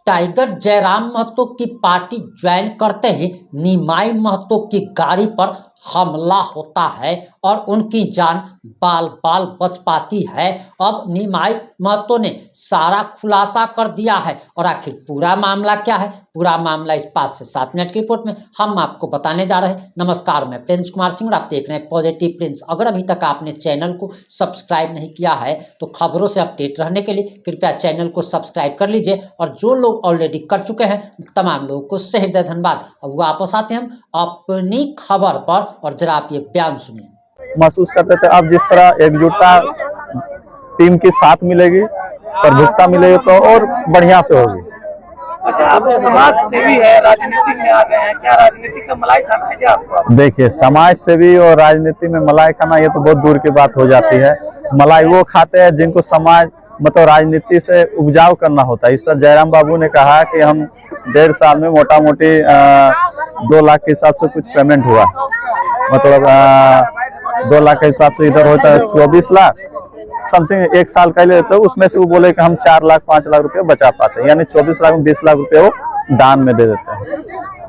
Tiger Jairam Mahato की party join करते ही निमाई महतो की गाड़ी पर हमला होता है और उनकी जान बाल बाल बच पाती है। अब निमाई महतो ने सारा खुलासा कर दिया है और आखिर पूरा मामला क्या है, पूरा मामला इस 5 से 7 मिनट की रिपोर्ट में हम आपको बताने जा रहे हैं। नमस्कार, मैं प्रिंस कुमार सिंह और आप देख रहे हैं पॉजिटिव प्रिंस। अगर अभी तक आपने चैनल को सब्सक्राइब नहीं किया है तो खबरों से अपडेट रहने के लिए कृपया चैनल को सब्सक्राइब कर लीजिए और जो लोग ऑलरेडी कर चुके हैं तमाम लोगों को सहृदय धन्यवाद। अब वापस आते हैं हम अपनी खबर पर और जरा आप ये बयान सुनिए। महसूस करते थे अब जिस तरह एकजुटता टीम की साथ मिलेगी, प्रभुत्ता मिलेगी तो और बढ़िया से होगी। अच्छा, आप समाज सेवी है, राजनीति में आ गए हैं, क्या राजनीति का मलाई खाना है क्या आपको? देखिए, समाज सेवी और राजनीति में मलाई खाना ये तो बहुत दूर की बात हो जाती है। मलाई वो खाते हैं जिनको समाज मतलब राजनीति से उपजाऊ करना होता है। इस तरह जयराम बाबू ने कहा कि हम 1.5 साल में मोटा मोटी 2 लाख के हिसाब से कुछ पेमेंट हुआ, मतलब 2 लाख के हिसाब से इधर होता है 24 लाख समथिंग 1 साल का लेते हैं। उसमें से वो बोले कि हम 4 लाख 5 लाख रुपए बचा पाते हैं, यानी 24 लाख में 20 लाख रुपए वो दान में दे देते हैं।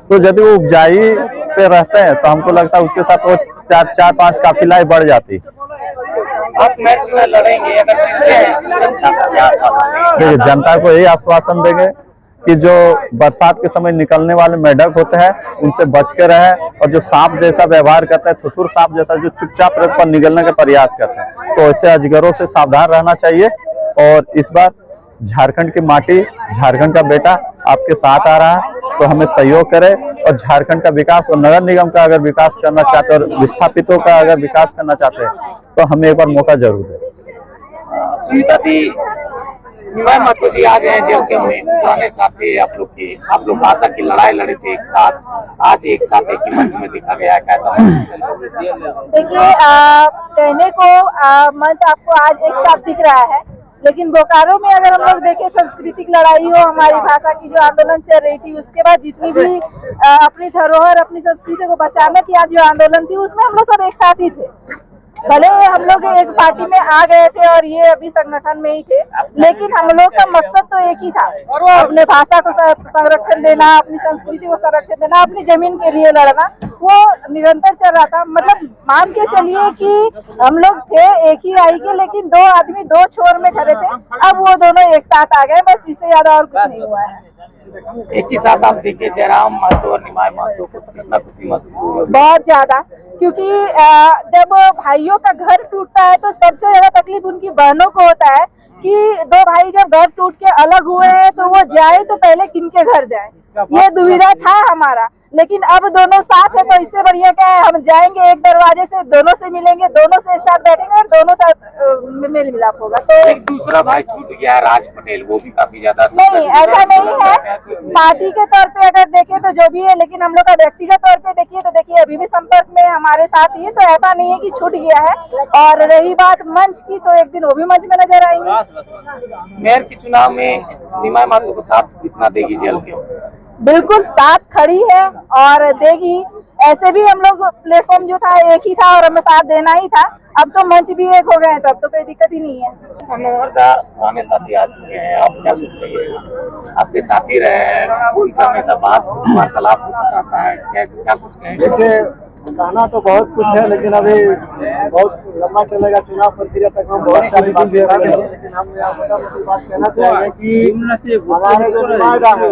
तो यदि वो उपजाई पे रहते हैं तो हमको लगता है उसके साथ वो 4-5 काफिला बढ़ जाती। आप मैच में लड़ेंगे, अगर जीतते हैं जनता को क्या आश्वासन देंगे? जनता को यही आश्वासन देंगे कि जो बरसात के समय निकलने वाले मेढक होते हैं उनसे बच के रहे और जो सांप जैसा व्यवहार करते हैं, थुथुर सांप जैसा जो चुपचाप पर निकलने का प्रयास करते हैं, तो ऐसे अजगरों से सावधान रहना चाहिए। और इस बार झारखंड की माटी, झारखंड का बेटा आपके साथ आ रहा है तो हमें सहयोग करे और झारखंड का विकास और नगर निगम का अगर विकास करना चाहते हैं और विस्थापितों का अगर विकास करना चाहते हैं तो हमें एक बार मौका जरूर दें। सुनीता दी, निमाई महतो जी आ गए हैं जेल के में, पुराने साथी आप लोग भाषा की लड़ाई लड़े थे एक साथ, आज एक साथ एक ही मंच में दिखा गया है, कैसा? देखिए, कहने को मंच आपको आज एक साथ दिख रहा है, लेकिन बोकारो में अगर हम लोग देखें सांस्कृतिक लड़ाई हो, हमारी भाषा की जो आंदोलन चल रही थी, उसके बाद जितनी भी अपनी धरोहर अपनी संस्कृति को बचाने की जो आंदोलन थी उसमें हम लोग सब एक साथ ही थे। भले हम लोग एक पार्टी में आ गए थे और ये अभी संगठन में ही थे, लेकिन हम लोग का मकसद तो एक ही था, अपने भाषा को संरक्षण देना, अपनी संस्कृति को संरक्षण देना, अपनी जमीन के लिए लड़ना, वो निरंतर चल रहा था। मतलब मान के चलिए कि हम लोग थे एक ही राही के, लेकिन 2 आदमी 2 छोर में खड़े थे, अब वो दोनों एक साथ आ गए, बस इससे ज्यादा और कुछ नहीं हुआ है। एक ही साथ आप देखिए जयराम महतो और निमाई महतो को कितना खुशी महसूस हुई? बहुत ज्यादा, क्योंकि जब भाइयों का घर टूटता है तो सबसे ज्यादा तकलीफ उनकी बहनों को होता है कि 2 भाई जब घर टूट के अलग हुए हैं तो वो जाए तो पहले किनके घर जाए, ये दुविधा था हमारा। लेकिन अब दोनों साथ है तो इससे बढ़िया क्या है, हम जाएंगे एक दरवाजे से, दोनों से मिलेंगे, दोनों से एक साथ बैठेंगे और दोनों साथ मेल मिलाप होगा। तो एक दूसरा भाई छूट गया है, राज पटेल, वो भी काफी ज्यादा नहीं, ऐसा नहीं है। पार्टी के तौर पे अगर देखें तो जो भी है, लेकिन हम लोग का व्यक्तिगत तौर पे देखिए तो देखिए अभी भी संपर्क में हमारे साथ ही है, तो ऐसा नहीं है कि छूट गया है। और रही बात मंच की, तो एक दिन वो भी मंच में नजर आएंगे। मेयर के चुनाव में निमाई महतो को साथ कितना देगी जेल के? बिल्कुल साथ खड़ी है और देगी। ऐसे भी हम लोग प्लेटफॉर्म जो था एक ही था और हमें साथ देना ही था, अब तो मंच भी एक हो गए हैं, तब तो कोई दिक्कत ही नहीं है। मनोहर दा पुराने साथी आ चुके हैं, आप क्या कुछ कहिएगा? आपके साथी रहे हैं, उनका हमेशा बात वार्तालाप होता है, कैसे क्या कुछ कहेंगे? देखिए, कहना तो बहुत कुछ है, लेकिन अभी बहुत लंबा चलेगा चुनाव प्रक्रिया तक, हम बहुत सारी बातें करेंगे, लेकिन हम यहाँ मोटी बात कहना चाहेंगे कि हमारे जो निमाईदा है,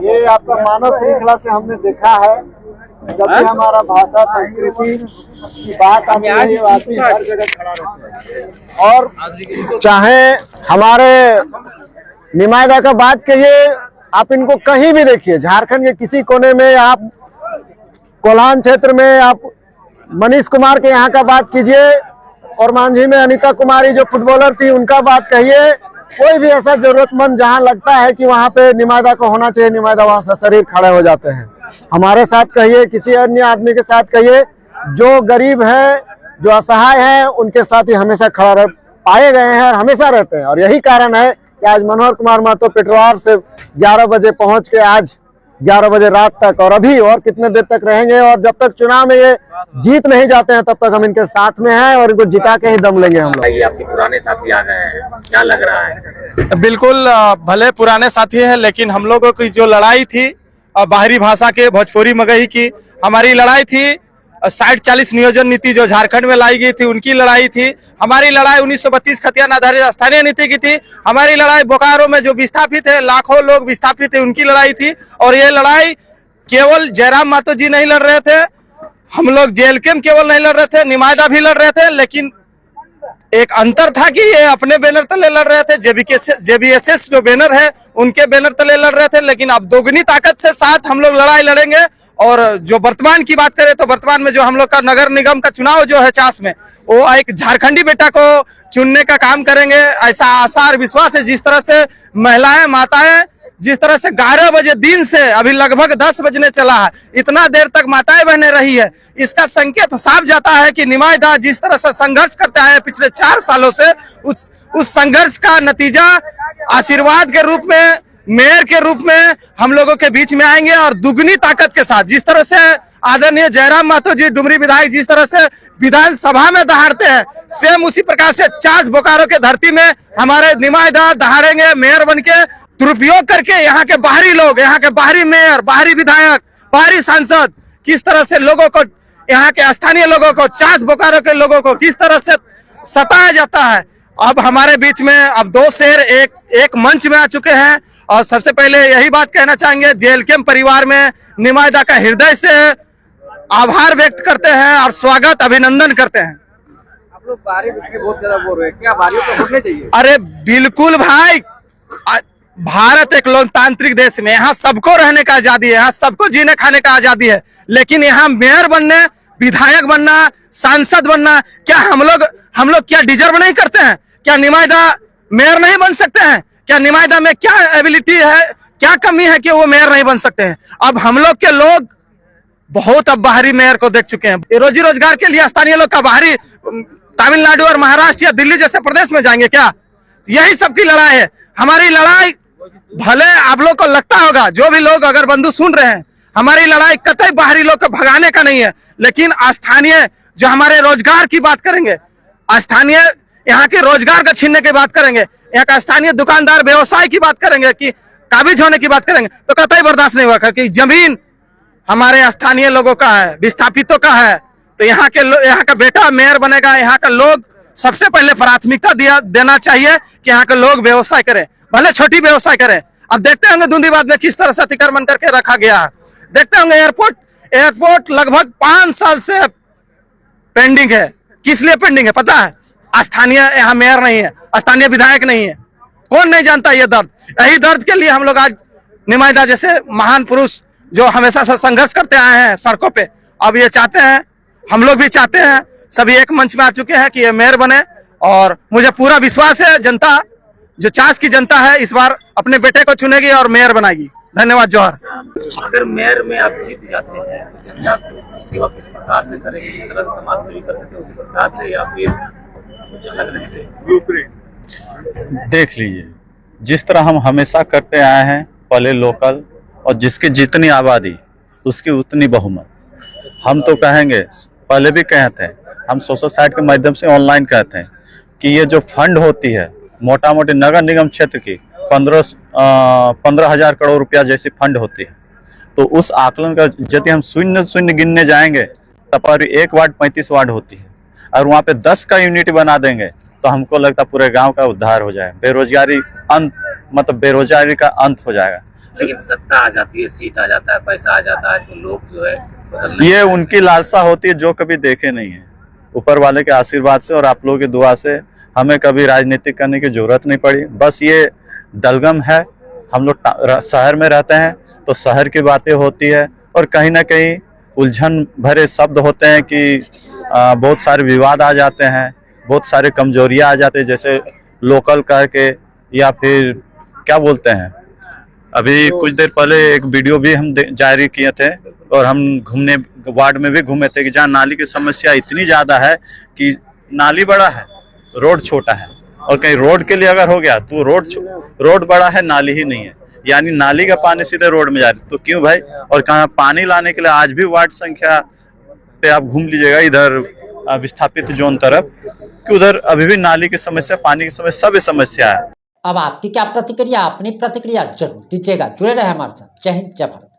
ये आपका मानव श्रृंखला से हमने देखा है, जब भी हमारा भाषा संस्कृति की बात आती है ये आदमी हर जगह खड़ा रहता है। और चाहे हमारे निमाईदा का बात कहिए, आप इनको कहीं भी देखिए, झारखंड के किसी कोने में, आप कोल्हान क्षेत्र में आप मनीष कुमार के यहाँ का बात कीजिए और मांझी में अनीता कुमारी जो फुटबॉलर थी उनका बात कहिए, कोई भी ऐसा जरूरतमंद जहाँ लगता है कि वहाँ पे निमाईदा को होना चाहिए, निमाईदा वहाँ से शरीर खड़े हो जाते हैं। हमारे साथ कहिए, किसी अन्य आदमी के साथ कहिए, जो गरीब है, जो असहाय है, उनके साथ ही हमेशा खड़ा पाए गए हैं और हमेशा रहते हैं। और यही कारण है कि आज मनोहर कुमार महतो पेटरवार से 11 बजे पहुँच के आज 11 बजे रात तक, और अभी और कितने देर तक रहेंगे। और जब तक चुनाव में ये जीत नहीं जाते हैं तब तक हम इनके साथ में हैं और इनको जिता के ही दम लेंगे हम लोग। ये आपके पुराने साथी आ गए हैं, क्या लग रहा है? बिल्कुल, भले पुराने साथी हैं लेकिन हम लोगों की जो लड़ाई थी बाहरी भाषा के भोजपुरी मगही की, हमारी लड़ाई थी 60-40 नियोजन नीति जो झारखंड में लाई गई थी उनकी लड़ाई थी। हमारी लड़ाई 1932 खतियान आधारित स्थानीय नीति की थी। हमारी लड़ाई बोकारो में जो विस्थापित है, लाखों लोग विस्थापित है, उनकी लड़ाई थी। और ये लड़ाई केवल जयराम मातो जी नहीं लड़ रहे थे, हम लोग जेएलके केवल नहीं लड़ रहे थे, निमायदा भी लड़ रहे थे। लेकिन एक अंतर था कि ये अपने बैनर तले लड़ रहे थे, जेबीएसएस जो बैनर है उनके बैनर तले लड़ रहे थे। लेकिन अब दोगुनी ताकत से साथ हम लोग लड़ाई लड़ेंगे। और जो वर्तमान की बात करें तो वर्तमान में जो हम लोग का नगर निगम का चुनाव जो है चास में, वो एक झारखंडी बेटा को चुनने का काम करेंगे, ऐसा आशा और विश्वास है। जिस तरह से महिलाएं माताएं जिस तरह से 11 बजे दिन से अभी लगभग 10 बजने चला है, इतना देर तक माताएं बहने रही है, इसका संकेत साफ जाता है कि निमायदा जिस तरह से संघर्ष करते आए पिछले 4 सालों से, उस संघर्ष का नतीजा आशीर्वाद के रूप में, मेयर के रूप में हम लोगों के बीच में आएंगे। और दुगनी ताकत के साथ जिस तरह से आदरणीय जयराम मातो जी डुमरी विधायक जिस तरह से विधानसभा में दहाड़ते हैं, सेम उसी प्रकार से चास बोकारो के धरती में हमारे निमायदा दहाड़ेंगे मेयर बन के। दुरुपयोग करके यहाँ के बाहरी लोग, यहाँ के बाहरी मेयर, बाहरी विधायक, बाहरी सांसद किस तरह से लोगों को, यहाँ के स्थानीय लोगों को, चास बोकारो के लोगों को किस तरह से सताया जाता है। अब हमारे बीच में अब 2 शेर एक मंच में आ चुके हैं। और सबसे पहले यही बात कहना चाहेंगे, जेएलके परिवार में निमायदा का हृदय से आभार व्यक्त करते हैं और स्वागत अभिनंदन करते हैं। आप लोग बाहरी बहुत ज्यादा बोल रहे हैं, क्या बाहरियों को वोट नहीं चाहिए? अरे बिल्कुल भाई, भारत एक लोकतांत्रिक देश में यहाँ सबको रहने का आजादी है, यहाँ सबको जीने खाने का आजादी है। लेकिन यहाँ मेयर बनने, विधायक बनना, सांसद बनना, क्या हम लोग क्या डिजर्व नहीं करते हैं? क्या निमायदा मेयर नहीं बन सकते हैं? क्या निमायदा में क्या एबिलिटी है, क्या कमी है कि वो मेयर नहीं बन सकते हैं? अब हम लोग के लोग बहुत अब बाहरी मेयर को देख चुके हैं। रोजी रोजगार के लिए स्थानीय लोग का बाहरी तमिलनाडु और महाराष्ट्र या दिल्ली जैसे प्रदेश में जाएंगे क्या? यही सबकी लड़ाई है। हमारी लड़ाई, भले आप लोग को लगता होगा, जो भी लोग अगर बंधु सुन रहे हैं, हमारी लड़ाई कतई बाहरी लोग को भगाने का नहीं है, लेकिन स्थानीय जो हमारे रोजगार की बात करेंगे, स्थानीय यहाँ के रोजगार का छीनने की बात करेंगे, यहाँ का स्थानीय दुकानदार व्यवसाय की बात करेंगे, कि काबिज होने की बात करेंगे, तो कतई बर्दाश्त नहीं होगा। कि जमीन हमारे स्थानीय लोगों का है, विस्थापितों का है, तो यहाँ का बेटा मेयर बनेगा। यहाँ का लोग सबसे पहले प्राथमिकता देना चाहिए कि यहाँ के लोग व्यवसाय करें, भले छोटी व्यवसाय करें। अब देखते होंगे दूंदीबाद में किस तरह से अतिक्रमण करके रखा गया है। देखते होंगे एयरपोर्ट लगभग 5 साल से पेंडिंग है। किस लिए पेंडिंग है पता है? स्थानीय यहाँ मेयर नहीं है, स्थानीय विधायक नहीं है। कौन नहीं जानता ये दर्द? यही दर्द के लिए हम लोग आज निमायदा जैसे महान पुरुष जो हमेशा से संघर्ष करते आए हैं सड़कों पे, अब ये चाहते हैं, हम लोग भी चाहते हैं, सभी एक मंच में आ चुके हैं कि ये मेयर बने। और मुझे पूरा विश्वास है जनता, जो चास की जनता है, इस बार अपने बेटे को चुनेगी और मेयर बनाएगी। धन्यवाद। जोहर। अगर मेयर में आप जीत जाते हैं तो जनता की सेवा किस प्रकार से करेंगे? जिस तरह से समाज सेवी करते थे उसी प्रकार से, या फिर कुछ अलग रखते? देख लीजिए, जिस तरह हम हमेशा करते आए हैं, पहले लोकल, और जिसकी जितनी आबादी उसकी उतनी बहुमत। हम तो कहेंगे, पहले भी कहते हैं, हम सोशल साइट के माध्यम से ऑनलाइन कहते हैं कि ये जो फंड होती है मोटा मोटी नगर निगम क्षेत्र की 15,000 करोड़ रुपया जैसी फंड होती है, तो उस आकलन का यदि हम शून्य गिनने जाएंगे तब 1 वार्ड 35 वार्ड होती है, और वहाँ पे 10 का यूनिट बना देंगे तो हमको लगता है पूरे गांव का उद्धार हो जाए, बेरोजगारी का अंत हो जाएगा। लेकिन सत्ता आ जाती है, सीट आ जाता है, पैसा आ जाता है, तो लोग जो है ये उनकी लालसा होती है जो कभी देखे नहीं है। ऊपर वाले के आशीर्वाद से और आप लोगों की दुआ से हमें कभी राजनीति करने की जरूरत नहीं पड़ी। बस ये दलगम है, हम लोग शहर में रहते हैं तो शहर की बातें होती है, और कहीं ना कहीं उलझन भरे शब्द होते हैं कि बहुत सारे विवाद आ जाते हैं, बहुत सारे कमजोरियां आ जाते हैं, जैसे लोकल करके, या फिर क्या बोलते हैं, अभी कुछ देर पहले एक वीडियो भी हम जारी किए थे, और हम घूमने वार्ड में भी घूमे थे कि जहाँ नाली की समस्या इतनी ज़्यादा है कि नाली बड़ा है, रोड छोटा है, और कहीं रोड के लिए अगर हो गया तो रोड बड़ा है, नाली ही नहीं है। यानी नाली का पानी सीधे रोड में जा रहा है। तो क्यों भाई? और कहाँ पानी लाने के लिए आज भी वार्ड संख्या पे आप घूम लीजिएगा इधर विस्थापित जोन तरफ, कि उधर अभी भी नाली की समस्या, पानी की समस्या, सब समस्या है। अब आपकी क्या प्रतिक्रिया, अपनी प्रतिक्रिया जरूर दीजिएगा। जुड़े रहे हमारे साथ। जय हिंद, जय भारत।